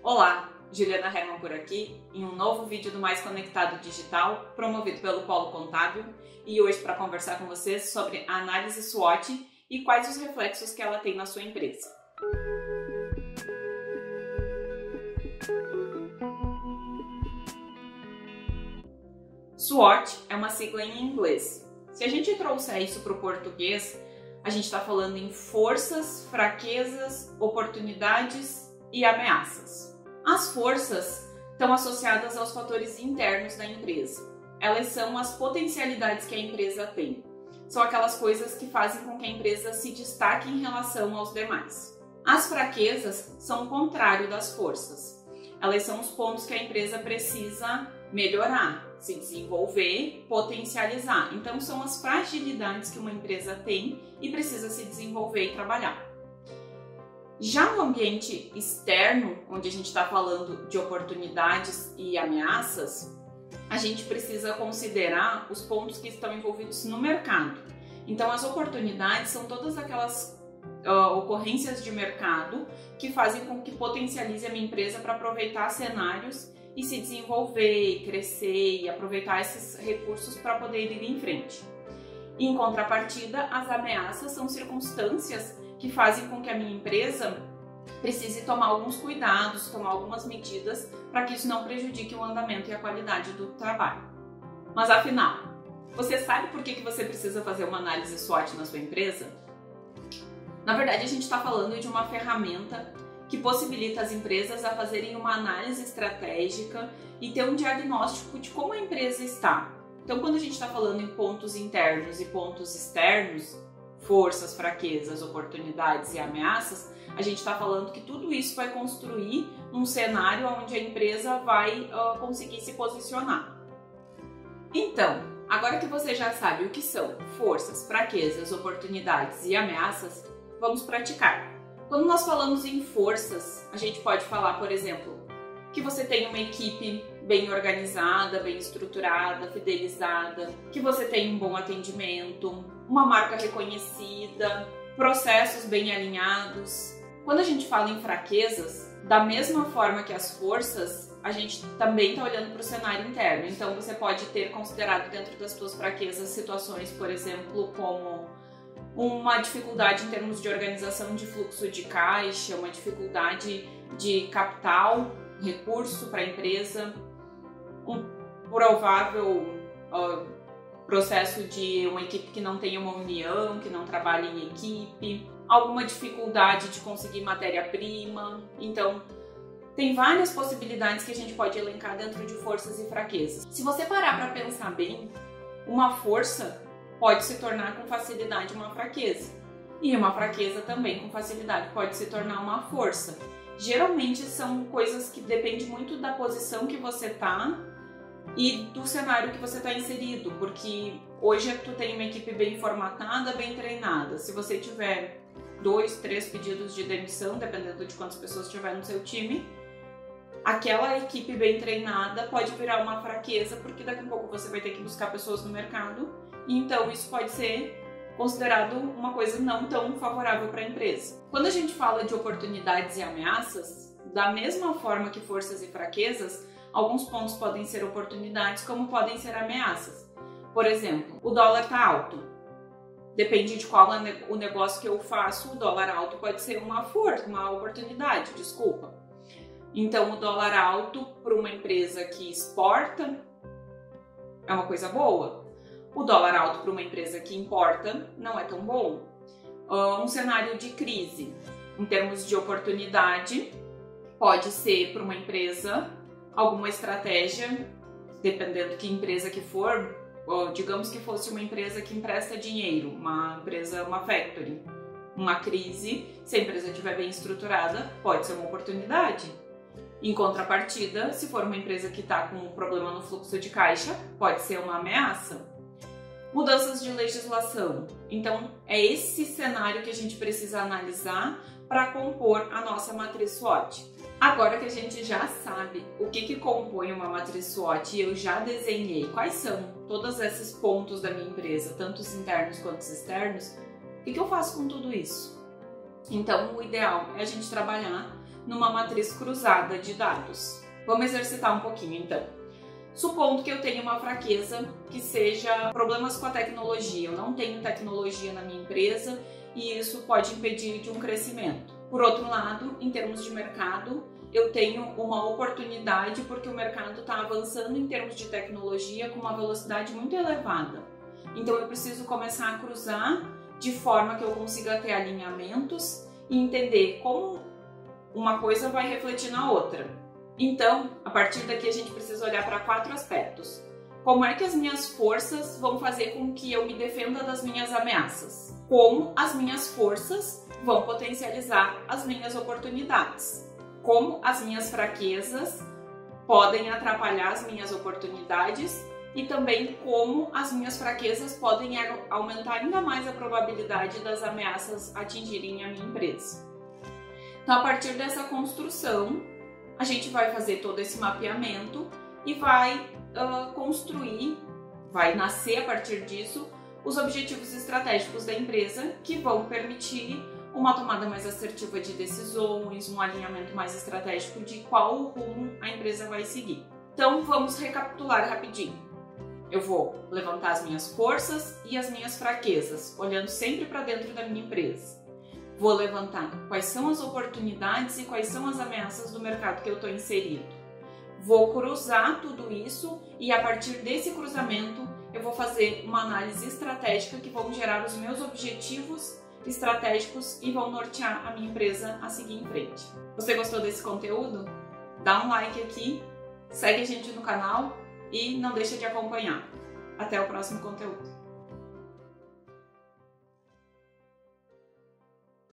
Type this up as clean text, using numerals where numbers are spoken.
Olá, Juliana Herman por aqui, em um novo vídeo do Mais Conectado Digital, promovido pelo Polo Contábil, e hoje para conversar com vocês sobre a análise SWOT e quais os reflexos que ela tem na sua empresa. SWOT é uma sigla em inglês. Se a gente trouxer isso para o português, a gente está falando em forças, fraquezas, oportunidades e ameaças. As forças estão associadas aos fatores internos da empresa. Elas são as potencialidades que a empresa tem. São aquelas coisas que fazem com que a empresa se destaque em relação aos demais. As fraquezas são o contrário das forças. Elas são os pontos que a empresa precisa melhorar, se desenvolver, potencializar. Então, são as fragilidades que uma empresa tem e precisa se desenvolver e trabalhar. Já no ambiente externo, onde a gente está falando de oportunidades e ameaças, a gente precisa considerar os pontos que estão envolvidos no mercado. Então, as oportunidades são todas aquelas ocorrências de mercado que fazem com que potencialize a minha empresa para aproveitar cenários e se desenvolver, crescer e aproveitar esses recursos para poder ir em frente. Em contrapartida, as ameaças são circunstâncias que fazem com que a minha empresa precise tomar alguns cuidados, tomar algumas medidas para que isso não prejudique o andamento e a qualidade do trabalho. Mas afinal, você sabe por que você precisa fazer uma análise SWOT na sua empresa? Na verdade, a gente está falando de uma ferramenta que possibilita as empresas a fazerem uma análise estratégica e ter um diagnóstico de como a empresa está. Então, quando a gente está falando em pontos internos e pontos externos, forças, fraquezas, oportunidades e ameaças, a gente está falando que tudo isso vai construir um cenário onde a empresa vai conseguir se posicionar. Então, agora que você já sabe o que são forças, fraquezas, oportunidades e ameaças, vamos praticar. Quando nós falamos em forças, a gente pode falar, por exemplo, que você tem uma equipe bem organizada, bem estruturada, fidelizada, que você tem um bom atendimento, uma marca reconhecida, processos bem alinhados. Quando a gente fala em fraquezas, da mesma forma que as forças, a gente também está olhando para o cenário interno. Então, você pode ter considerado dentro das suas fraquezas situações, por exemplo, como uma dificuldade em termos de organização de fluxo de caixa, uma dificuldade de capital, recurso para a empresa, um provável processo de uma equipe que não tenha uma união, que não trabalha em equipe, alguma dificuldade de conseguir matéria-prima. Então, tem várias possibilidades que a gente pode elencar dentro de forças e fraquezas. Se você parar para pensar bem, uma força pode se tornar com facilidade uma fraqueza. E uma fraqueza também com facilidade pode se tornar uma força. Geralmente são coisas que dependem muito da posição que você está e do cenário que você está inserido, porque hoje tu tem uma equipe bem formatada, bem treinada. Se você tiver 2, 3 pedidos de demissão, dependendo de quantas pessoas tiver no seu time, aquela equipe bem treinada pode virar uma fraqueza, porque daqui a pouco você vai ter que buscar pessoas no mercado. Então, isso pode ser considerado uma coisa não tão favorável para a empresa. Quando a gente fala de oportunidades e ameaças, da mesma forma que forças e fraquezas, alguns pontos podem ser oportunidades, como podem ser ameaças. Por exemplo, o dólar está alto. Depende de qual é o negócio que eu faço, o dólar alto pode ser uma força, uma oportunidade, desculpa. Então, o dólar alto para uma empresa que exporta é uma coisa boa. O dólar alto para uma empresa que importa não é tão bom. Um cenário de crise, em termos de oportunidade, pode ser para uma empresa alguma estratégia, dependendo que empresa que for, digamos que fosse uma empresa que empresta dinheiro, uma factory. Uma crise, se a empresa estiver bem estruturada, pode ser uma oportunidade. Em contrapartida, se for uma empresa que está com um problema no fluxo de caixa, pode ser uma ameaça. Mudanças de legislação. Então, é esse cenário que a gente precisa analisar para compor a nossa matriz SWOT. Agora que a gente já sabe o que compõe uma matriz SWOT e eu já desenhei quais são todos esses pontos da minha empresa, tanto os internos quanto os externos, o que eu faço com tudo isso? Então, o ideal é a gente trabalhar numa matriz cruzada de dados. Vamos exercitar um pouquinho então. Supondo que eu tenha uma fraqueza que seja problemas com a tecnologia. Eu não tenho tecnologia na minha empresa e isso pode impedir de um crescimento. Por outro lado, em termos de mercado, eu tenho uma oportunidade porque o mercado está avançando em termos de tecnologia com uma velocidade muito elevada. Então eu preciso começar a cruzar de forma que eu consiga ter alinhamentos e entender como uma coisa vai refletir na outra. Então, a partir daqui a gente precisa olhar para 4 aspectos. Como é que as minhas forças vão fazer com que eu me defenda das minhas ameaças? Como as minhas forças vão potencializar as minhas oportunidades? Como as minhas fraquezas podem atrapalhar as minhas oportunidades e também como as minhas fraquezas podem aumentar ainda mais a probabilidade das ameaças atingirem a minha empresa. Então, a partir dessa construção, a gente vai fazer todo esse mapeamento e vai construir, vai nascer a partir disso, os objetivos estratégicos da empresa que vão permitir uma tomada mais assertiva de decisões, um alinhamento mais estratégico de qual rumo a empresa vai seguir. Então vamos recapitular rapidinho. Eu vou levantar as minhas forças e as minhas fraquezas, olhando sempre para dentro da minha empresa. Vou levantar quais são as oportunidades e quais são as ameaças do mercado que eu estou inserido. Vou cruzar tudo isso e a partir desse cruzamento eu vou fazer uma análise estratégica que vão gerar os meus objetivos estratégicos e vão nortear a minha empresa a seguir em frente. Você gostou desse conteúdo? Dá um like aqui, segue a gente no canal e não deixa de acompanhar. Até o próximo conteúdo.